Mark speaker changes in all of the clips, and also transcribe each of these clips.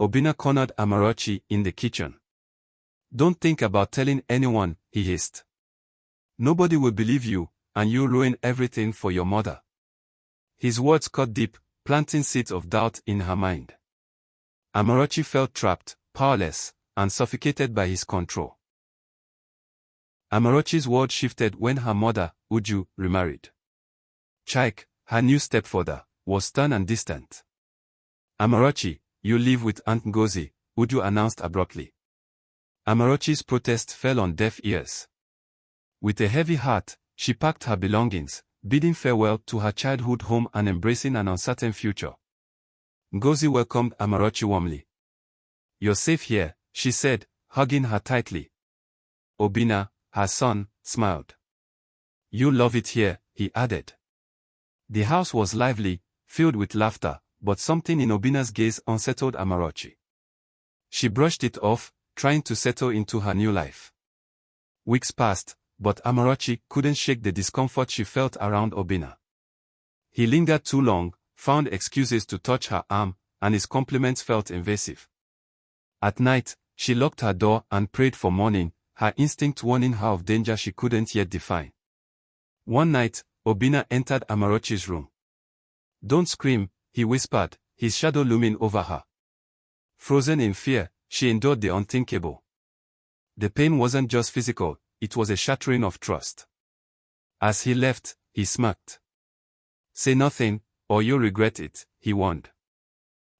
Speaker 1: Obinna cornered Amarochi in the kitchen. "Don't think about telling anyone," he hissed. "Nobody will believe you, and you'll ruin everything for your mother." His words cut deep, planting seeds of doubt in her mind. Amarochi felt trapped, powerless, and suffocated by his control. Amarochi's world shifted when her mother, Uju, remarried. Chike, her new stepfather, was stern and distant. "Amarochi, you live with Aunt Ngozi," Uju announced abruptly. Amarochi's protest fell on deaf ears. With a heavy heart, she packed her belongings, bidding farewell to her childhood home and embracing an uncertain future. Ngozi welcomed Amarochi warmly. "You're safe here," she said, hugging her tightly. Obinna, her son, smiled. "You love it here," he added. The house was lively, filled with laughter, but something in Obinna's gaze unsettled Amarochi. She brushed it off, trying to settle into her new life. Weeks passed, but Amarochi couldn't shake the discomfort she felt around Obinna. He lingered too long, found excuses to touch her arm, and his compliments felt invasive. At night, she locked her door and prayed for morning, her instinct warning her of danger she couldn't yet define. One night, Obinna entered Amarochi's room. "Don't scream," he whispered, his shadow looming over her. Frozen in fear, she endured the unthinkable. The pain wasn't just physical, it was a shattering of trust. As he left, he smirked. "Say nothing, or you'll regret it," he warned.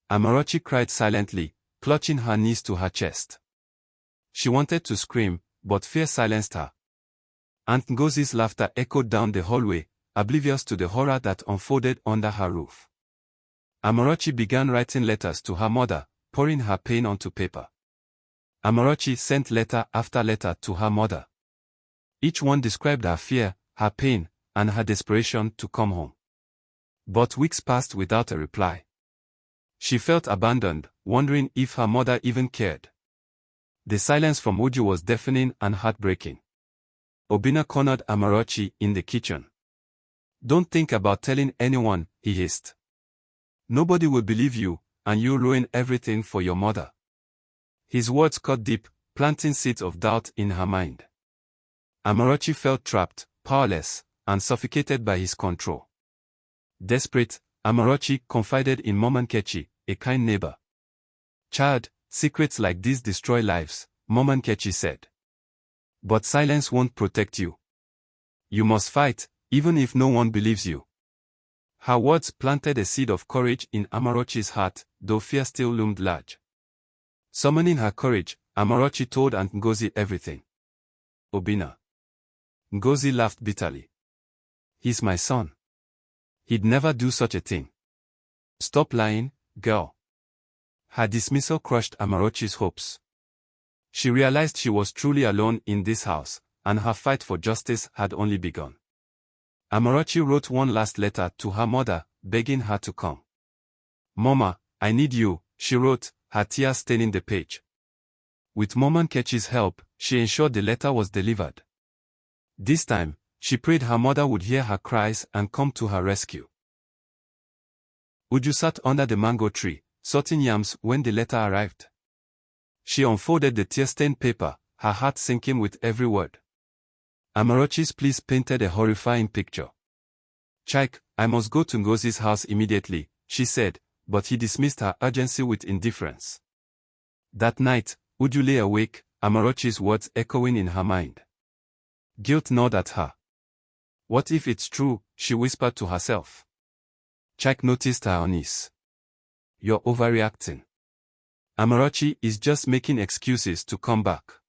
Speaker 1: Amarochi cried silently, clutching her knees to her chest. She wanted to scream, but fear silenced her. Aunt Ngozi's laughter echoed down the hallway, oblivious to the horror that unfolded under her roof. Amarochi began writing letters to her mother, pouring her pain onto paper. Amarochi sent letter after letter to her mother. Each one described her fear, her pain, and her desperation to come home. But weeks passed without a reply. She felt abandoned, wondering if her mother even cared. The silence from Uju was deafening and heartbreaking. Obinna cornered Amarochi in the kitchen. "Don't think about telling anyone," he hissed. "Nobody will believe you, and you'll ruin everything for your mother." His words cut deep, planting seeds of doubt in her mind. Amarochi felt trapped, powerless, and suffocated by his control. Desperate, Amarochi confided in Mama Nkechi, a kind neighbor. "Child, secrets like these destroy lives," Mama Nkechi said. "But silence won't protect you. You must fight, even if no one believes you." Her words planted a seed of courage in Amarochi's heart, though fear still loomed large. Summoning her courage, Amarochi told Aunt Ngozi everything. "Obinna." Ngozi laughed bitterly. "He's my son. He'd never do such a thing. Stop lying, girl." Her dismissal crushed Amarochi's hopes. She realized she was truly alone in this house, and her fight for justice had only begun. Amarochi wrote one last letter to her mother, begging her to come. "Mama, I need you," she wrote, her tears staining the page. With Mama Nkechi's help, she ensured the letter was delivered. This time, she prayed her mother would hear her cries and come to her rescue. Uju sat under the mango tree, sorting yams when the letter arrived. She unfolded the tear-stained paper, her heart sinking with every word. Amarochi's pleas painted a horrifying picture. "Chike, I must go to Ngozi's house immediately," she said, but he dismissed her urgency with indifference. That night, Uju lay awake, Amarochi's words echoing in her mind. Guilt gnawed at her. "What if it's true?" she whispered to herself. Chike noticed her unease. "You're overreacting. Amarochi is just making excuses to come back."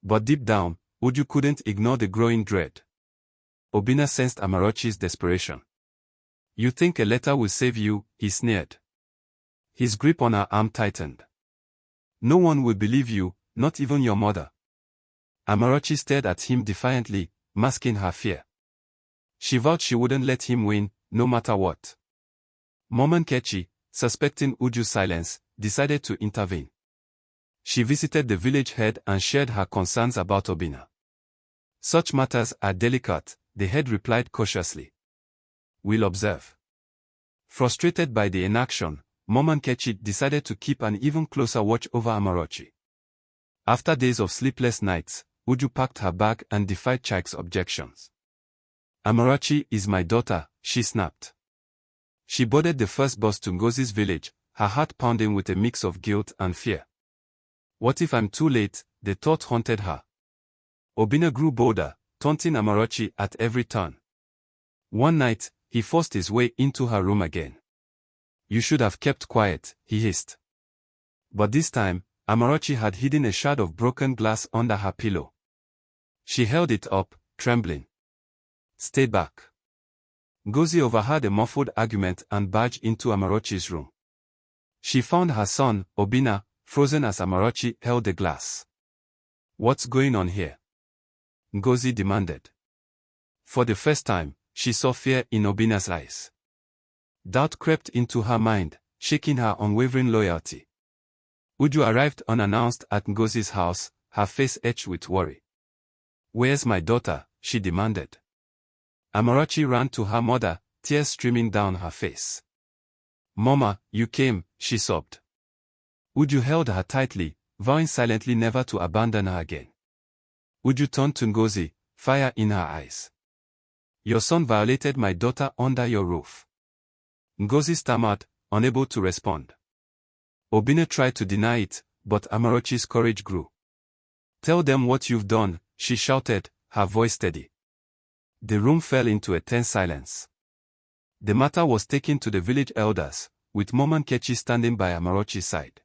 Speaker 1: But deep down, Uju couldn't ignore the growing dread. Obinna sensed Amarochi's desperation. "You think a letter will save you?" he sneered. His grip on her arm tightened. "No one will believe you, not even your mother." Amarochi stared at him defiantly, masking her fear. She vowed she wouldn't let him win, no matter what. Mama Nkechi, suspecting Uju's silence, decided to intervene. She visited the village head and shared her concerns about Obinna. "Such matters are delicate," the head replied cautiously. "We'll observe." Frustrated by the inaction, Mom Nkechi decided to keep an even closer watch over Amarachi. After days of sleepless nights, Uju packed her bag and defied Chike's objections. Amarachi is my daughter, she snapped. She boarded the first bus to Ngozi's village, her heart pounding with a mix of guilt and fear. What if I'm too late? The thought haunted her. Obinna grew bolder, taunting Amarachi at every turn. One night, he forced his way into her room again. You should have kept quiet, he hissed. But this time, Amarachi had hidden a shard of broken glass under her pillow. She held it up, trembling. Stay back. Ngozi overheard a muffled argument and barged into Amarachi's room. She found her son, Obinna, frozen as Amarachi held the glass. What's going on here? Ngozi demanded. For the first time, she saw fear in Obinna's eyes. Doubt crept into her mind, shaking her unwavering loyalty. Uju arrived unannounced at Ngozi's house, her face etched with worry. Where's my daughter? She demanded. Amarachi ran to her mother, tears streaming down her face. Mama, you came, she sobbed. Uju held her tightly, vowing silently never to abandon her again. Uju turned to Ngozi, fire in her eyes. Your son violated my daughter under your roof. Ngozi stammered, unable to respond. Obinna tried to deny it, but Amarachi's courage grew. Tell them what you've done, she shouted, her voice steady. The room fell into a tense silence. The matter was taken to the village elders, with Mom Nkechi standing by Amarachi's side.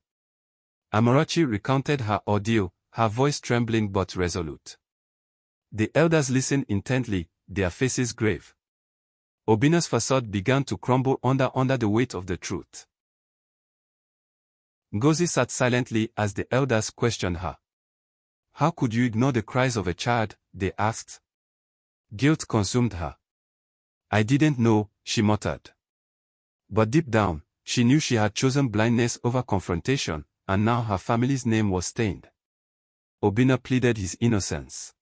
Speaker 1: Amarachi recounted her ordeal, her voice trembling but resolute. The elders listened intently, their faces grave. Obinna's facade began to crumble under the weight of the truth. Ngozi sat silently as the elders questioned her. How could you ignore the cries of a child? They asked. Guilt consumed her. I didn't know, she muttered. But deep down, she knew she had chosen blindness over confrontation, and now her family's name was stained. Obinna pleaded his innocence.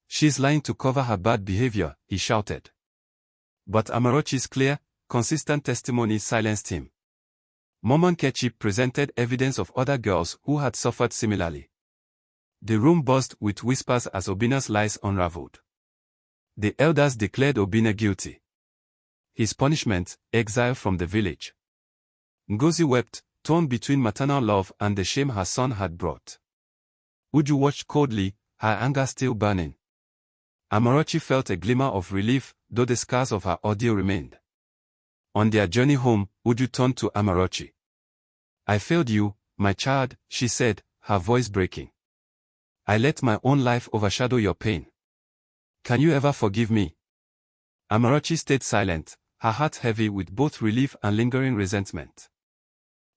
Speaker 1: She's lying to cover her bad behavior, he shouted. But Amarachi's clear, consistent testimony silenced him. Mom Nkechi presented evidence of other girls who had suffered similarly. The room buzzed with whispers as Obinna's lies unraveled. The elders declared Obinna guilty. His punishment, exile from the village. Ngozi wept, torn between maternal love and the shame her son had brought. Uju watched coldly, her anger still burning. Amarachi felt a glimmer of relief, though the scars of her ordeal remained. On their journey home, Uju turned to Amarachi. I failed you, my child, she said, her voice breaking. I let my own life overshadow your pain. Can you ever forgive me? Amarachi stayed silent, her heart heavy with both relief and lingering resentment.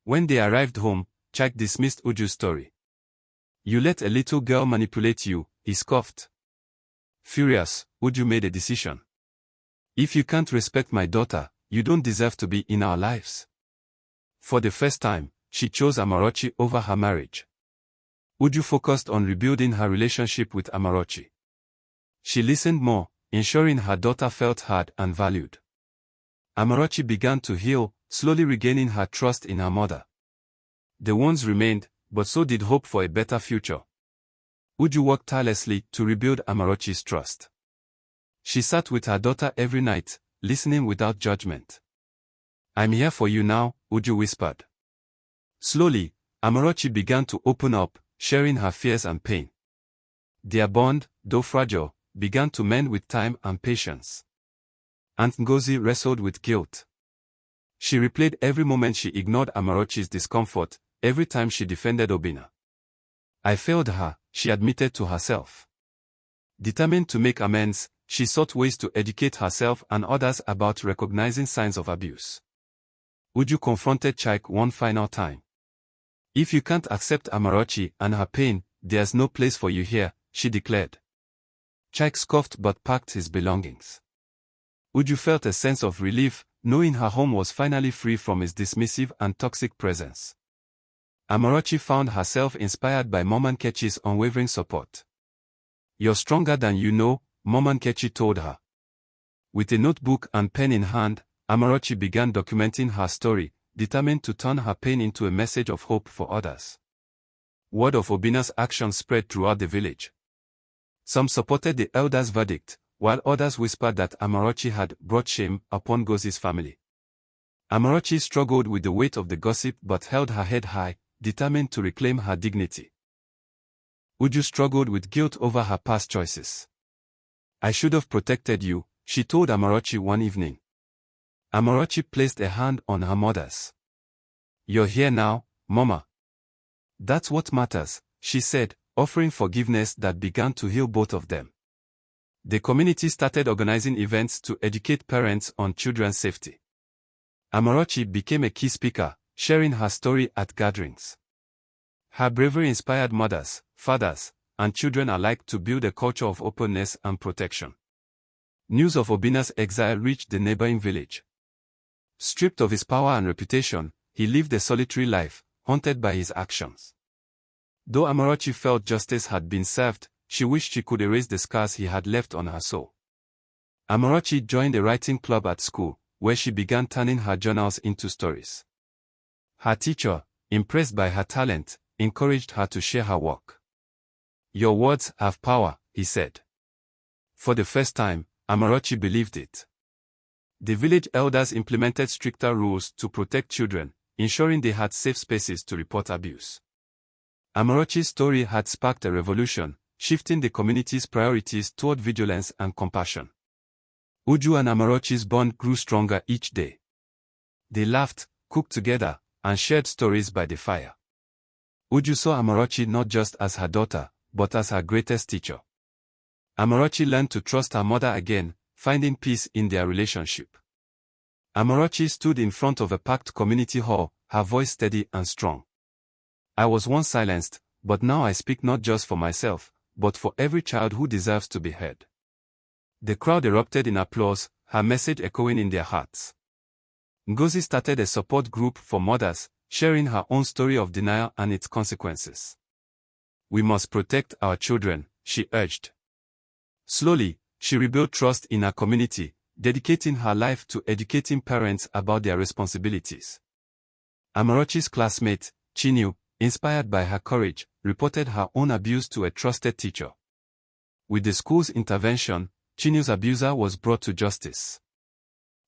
Speaker 1: When they arrived home, Chike dismissed Uju's story. You let a little girl manipulate you, he scoffed. Furious, Uju made a decision. If you can't respect my daughter, you don't deserve to be in our lives. For the first time, she chose Amarachi over her marriage. Uju focused on rebuilding her relationship with Amarachi. She listened more, ensuring her daughter felt heard and valued. Amarachi began to heal, slowly regaining her trust in her mother. The wounds remained, but so did hope for a better future. Uju worked tirelessly to rebuild Amarachi's trust. She sat with her daughter every night, listening without judgment. I'm here for you now, Uju whispered. Slowly, Amarachi began to open up, sharing her fears and pain. Their bond, though fragile, began to mend with time and patience. Aunt Ngozi wrestled with guilt. She replayed every moment she ignored Amarachi's discomfort, every time she defended Obinna. I failed her, she admitted to herself. Determined to make amends, she sought ways to educate herself and others about recognizing signs of abuse. Uju confronted Chike one final time. If you can't accept Amarachi and her pain, there's no place for you here, she declared. Chike scoffed but packed his belongings. Uju felt a sense of relief, knowing her home was finally free from his dismissive and toxic presence. Amarachi found herself inspired by Mom Nkechi's unwavering support. You're stronger than you know, Mom Nkechi told her. With a notebook and pen in hand, Amarachi began documenting her story, determined to turn her pain into a message of hope for others. Word of Obinna's action spread throughout the village. Some supported the elders' verdict, while others whispered that Amarochi had brought shame upon Ngozi's family. Amarochi struggled with the weight of the gossip but held her head high, determined to reclaim her dignity. Uju struggled with guilt over her past choices. "I should have protected you," she told Amarochi one evening. Amarochi placed a hand on her mother's. "You're here now, Mama. That's what matters," she said, offering forgiveness that began to heal both of them. The community started organizing events to educate parents on children's safety. Amarochi became a key speaker, sharing her story at gatherings. Her bravery inspired mothers, fathers, and children alike to build a culture of openness and protection. News of Obinna's exile reached the neighboring village. Stripped of his power and reputation, he lived a solitary life, haunted by his actions. Though Amarochi felt justice had been served, she wished she could erase the scars he had left on her soul. Amarochi joined a writing club at school, where she began turning her journals into stories. Her teacher, impressed by her talent, encouraged her to share her work. "Your words have power," he said. For the first time, Amarochi believed it. The village elders implemented stricter rules to protect children, ensuring they had safe spaces to report abuse. Amarochi's story had sparked a revolution, shifting the community's priorities toward vigilance and compassion. Uju and Amarochi's bond grew stronger each day. They laughed, cooked together, and shared stories by the fire. Uju saw Amarochi not just as her daughter, but as her greatest teacher. Amarochi learned to trust her mother again, finding peace in their relationship. Amarochi stood in front of a packed community hall, her voice steady and strong. "I was once silenced, but now I speak not just for myself, but for every child who deserves to be heard." The crowd erupted in applause, her message echoing in their hearts. Ngozi started a support group for mothers, sharing her own story of denial and its consequences. "We must protect our children," she urged. Slowly, she rebuilt trust in her community, dedicating her life to educating parents about their responsibilities. Amarochi's classmate, Chinyu, inspired by her courage, reported her own abuse to a trusted teacher. With the school's intervention, Chinyu's abuser was brought to justice.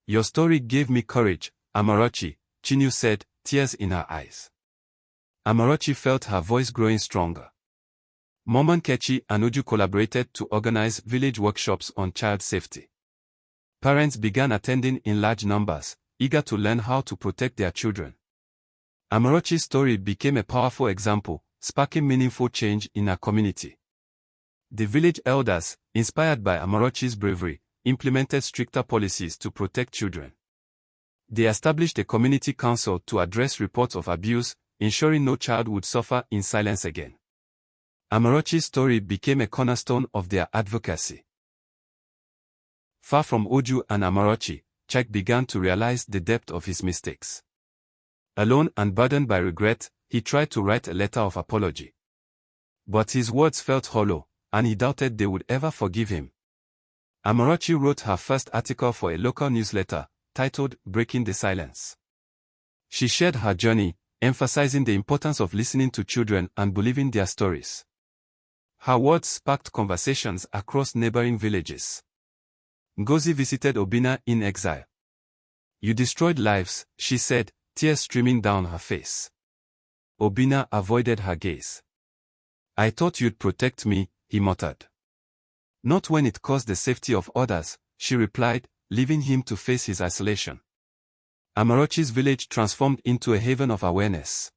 Speaker 1: "Your story gave me courage, Amarochi," Chinyu said, tears in her eyes. Amarochi felt her voice growing stronger. Mom Nkechi and Uju collaborated to organize village workshops on child safety. Parents began attending in large numbers, eager to learn how to protect their children. Amarochi's story became a powerful example, sparking meaningful change in her community. The village elders, inspired by Amarochi's bravery, implemented stricter policies to protect children. They established a community council to address reports of abuse, ensuring no child would suffer in silence again. Amarochi's story became a cornerstone of their advocacy. Far from Uju and Amarochi, Chike began to realize the depth of his mistakes. Alone and burdened by regret, he tried to write a letter of apology. But his words felt hollow, and he doubted they would ever forgive him. Amarochi wrote her first article for a local newsletter, titled "Breaking the Silence." She shared her journey, emphasizing the importance of listening to children and believing their stories. Her words sparked conversations across neighboring villages. Ngozi visited Obinna in exile. "You destroyed lives," she said, tears streaming down her face. Obinna avoided her gaze. "I thought you'd protect me," he muttered. "Not when it caused the safety of others," she replied, leaving him to face his isolation. Amarochi's village transformed into a haven of awareness.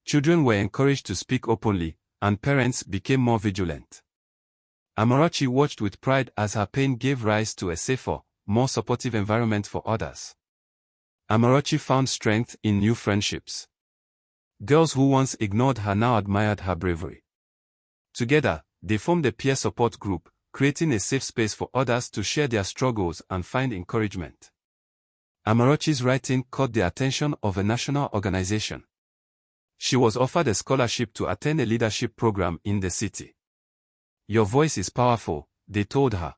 Speaker 1: Children were encouraged to speak openly, and parents became more vigilant. Amarochi watched with pride as her pain gave rise to a safer, more supportive environment for others. Amarochi found strength in new friendships. Girls who once ignored her now admired her bravery. Together, they formed a peer support group, creating a safe space for others to share their struggles and find encouragement. Amarochi's writing caught the attention of a national organization. She was offered a scholarship to attend a leadership program in the city. "Your voice is powerful," they told her.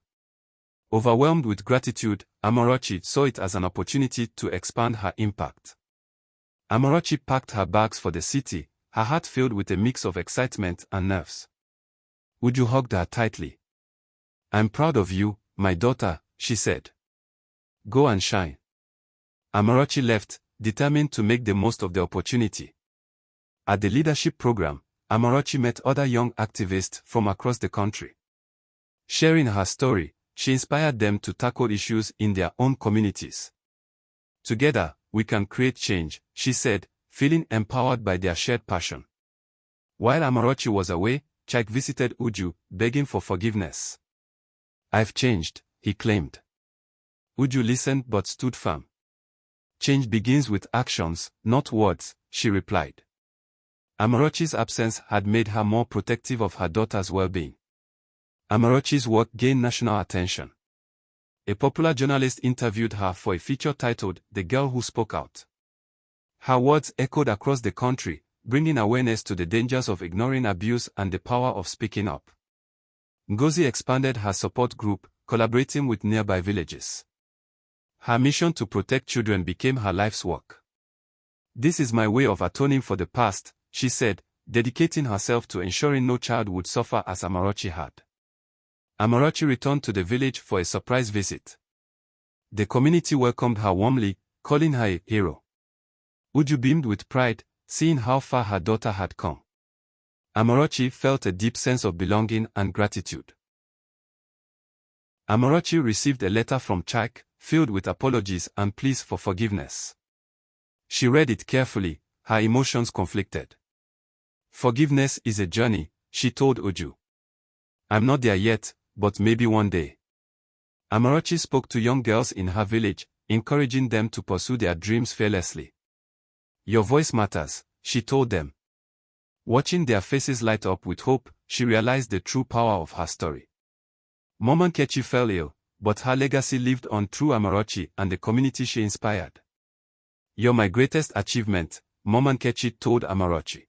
Speaker 1: Overwhelmed with gratitude, Amarochi saw it as an opportunity to expand her impact. Amarachi packed her bags for the city, her heart filled with a mix of excitement and nerves. Uju hugged her tightly. "I'm proud of you, my daughter," she said. "Go and shine." Amarachi left, determined to make the most of the opportunity. At the leadership program, Amarachi met other young activists from across the country. Sharing her story, she inspired them to tackle issues in their own communities. "Together, we can create change," she said, feeling empowered by their shared passion. While Amarachi was away, Chike visited Uju, begging for forgiveness. "I've changed," he claimed. Uju listened but stood firm. "Change begins with actions, not words," she replied. Amarachi's absence had made her more protective of her daughter's well-being. Amarachi's work gained national attention. A popular journalist interviewed her for a feature titled "The Girl Who Spoke Out." Her words echoed across the country, bringing awareness to the dangers of ignoring abuse and the power of speaking up. Ngozi expanded her support group, collaborating with nearby villages. Her mission to protect children became her life's work. "This is my way of atoning for the past," she said, dedicating herself to ensuring no child would suffer as Amarachi had. Amarachi returned to the village for a surprise visit. The community welcomed her warmly, calling her a hero. Uju beamed with pride, seeing how far her daughter had come. Amarachi felt a deep sense of belonging and gratitude. Amarachi received a letter from Chike, filled with apologies and pleas for forgiveness. She read it carefully, her emotions conflicted. "Forgiveness is a journey," she told Uju. "I'm not there yet, but maybe one day." Amarachi spoke to young girls in her village, encouraging them to pursue their dreams fearlessly. "Your voice matters," she told them. Watching their faces light up with hope, she realized the true power of her story. Mama Nkechi fell ill, but her legacy lived on through Amarachi and the community she inspired. "You're my greatest achievement," Mama Nkechi told Amarachi.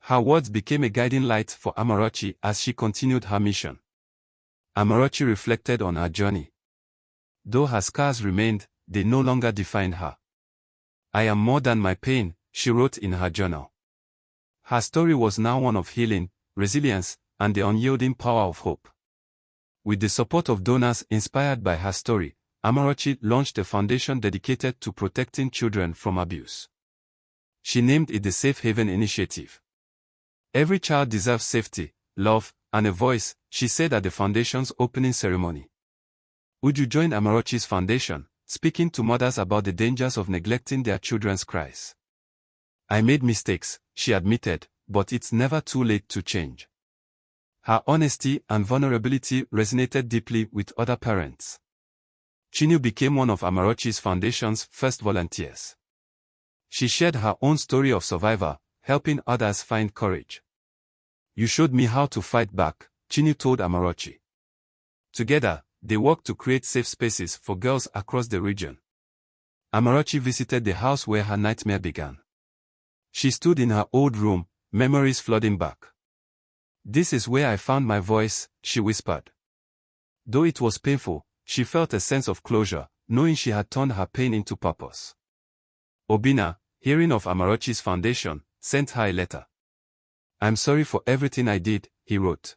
Speaker 1: Her words became a guiding light for Amarachi as she continued her mission. Amarachi reflected on her journey. Though her scars remained, they no longer defined her. "I am more than my pain," she wrote in her journal. Her story was now one of healing, resilience, and the unyielding power of hope. With the support of donors inspired by her story, Amarachi launched a foundation dedicated to protecting children from abuse. She named it the Safe Haven Initiative. "Every child deserves safety, love, and a voice," she said at the foundation's opening ceremony. Uju joined Amarachi's foundation, speaking to mothers about the dangers of neglecting their children's cries. "I made mistakes," she admitted, "but it's never too late to change." Her honesty and vulnerability resonated deeply with other parents. Chinyu became one of Amarachi's foundation's first volunteers. She shared her own story of survival, helping others find courage. "You showed me how to fight back," Chinyu told Amarachi. Together, they worked to create safe spaces for girls across the region. Amarachi visited the house where her nightmare began. She stood in her old room, memories flooding back. "This is where I found my voice," she whispered. Though it was painful, she felt a sense of closure, knowing she had turned her pain into purpose. Obinna, hearing of Amarachi's foundation, sent her a letter. "I'm sorry for everything I did," he wrote.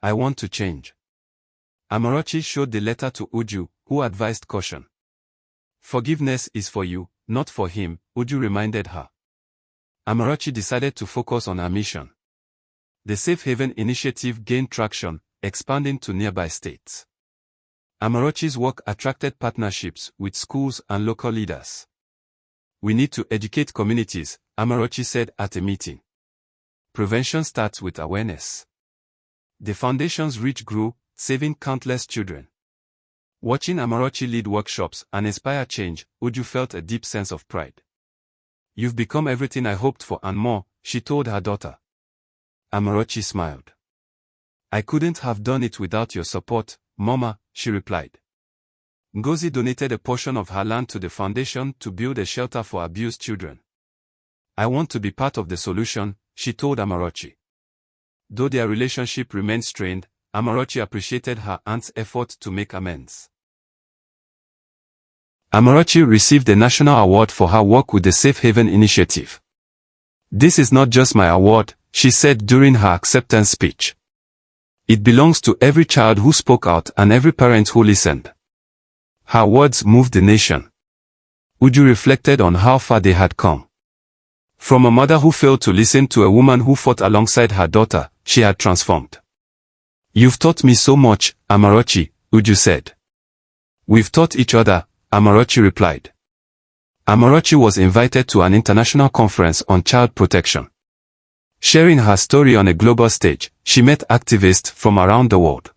Speaker 1: "I want to change." Amarachi showed the letter to Uju, who advised caution. "Forgiveness is for you, not for him," Uju reminded her. Amarachi decided to focus on her mission. The Safe Haven Initiative gained traction, expanding to nearby states. Amarachi's work attracted partnerships with schools and local leaders. "We need to educate communities," Amarachi said at a meeting. "Prevention starts with awareness." The foundation's reach grew, saving countless children. Watching Amarachi lead workshops and inspire change, Uju felt a deep sense of pride. "You've become everything I hoped for and more," she told her daughter. Amarachi smiled. "I couldn't have done it without your support, Mama," she replied. Ngozi donated a portion of her land to the foundation to build a shelter for abused children. "I want to be part of the solution," she told Amarachi. Though their relationship remained strained, Amarachi appreciated her aunt's effort to make amends. Amarachi received a national award for her work with the Safe Haven Initiative. "This is not just my award," she said during her acceptance speech. "It belongs to every child who spoke out and every parent who listened." Her words moved the nation. Uju reflected on how far they had come. From a mother who failed to listen to a woman who fought alongside her daughter, she had transformed. "You've taught me so much, Amarachi," Uju said. "We've taught each other," Amarachi replied. Amarachi was invited to an international conference on child protection. Sharing her story on a global stage, she met activists from around the world.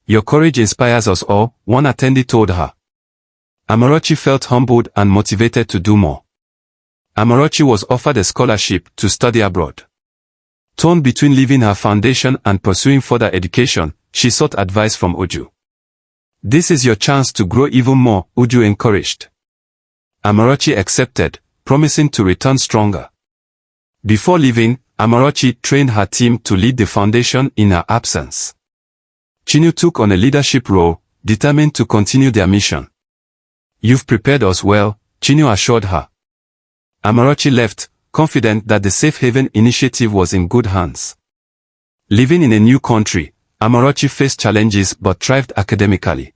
Speaker 1: "Your courage inspires us all," one attendee told her. Amarachi felt humbled and motivated to do more. Amarachi was offered a scholarship to study abroad. Torn between leaving her foundation and pursuing further education, she sought advice from Uju. "This is your chance to grow even more," Uju encouraged. Amarachi accepted, promising to return stronger. Before leaving, Amarachi trained her team to lead the foundation in her absence. Chinua took on a leadership role, determined to continue their mission. "You've prepared us well," Chinua assured her. Amarachi left, confident that the Safe Haven Initiative was in good hands. Living in a new country, Amarachi faced challenges but thrived academically.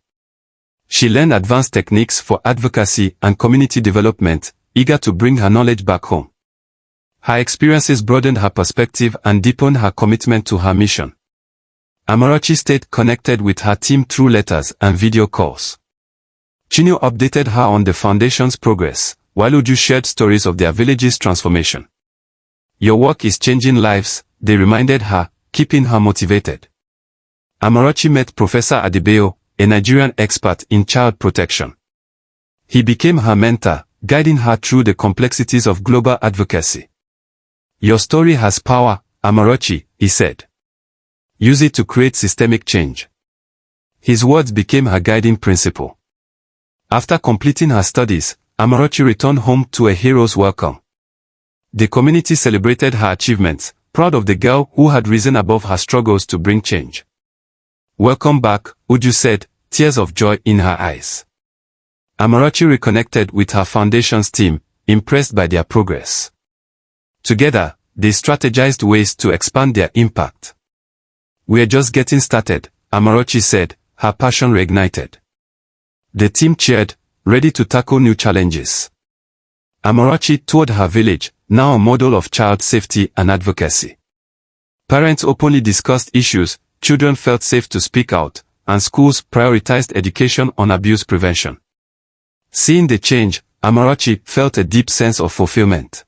Speaker 1: She learned advanced techniques for advocacy and community development, eager to bring her knowledge back home. Her experiences broadened her perspective and deepened her commitment to her mission. Amarachi stayed connected with her team through letters and video calls. Chinua updated her on the foundation's progress, while Uju shared stories of their village's transformation. "Your work is changing lives," they reminded her, keeping her motivated. Amarachi met Professor Adebayo, a Nigerian expert in child protection. He became her mentor, guiding her through the complexities of global advocacy. "Your story has power, Amarachi," he said. "Use it to create systemic change." His words became her guiding principle. After completing her studies, Amarachi returned home to a hero's welcome. The community celebrated her achievements, proud of the girl who had risen above her struggles to bring change. "Welcome back," Uju said, tears of joy in her eyes. Amarachi reconnected with her foundation's team, impressed by their progress. Together, they strategized ways to expand their impact. "We're just getting started," Amarachi said, her passion reignited. The team cheered, ready to tackle new challenges. Amarachi toured her village, now a model of child safety and advocacy. Parents openly discussed issues, children felt safe to speak out, and schools prioritized education on abuse prevention. Seeing the change, Amarachi felt a deep sense of fulfillment.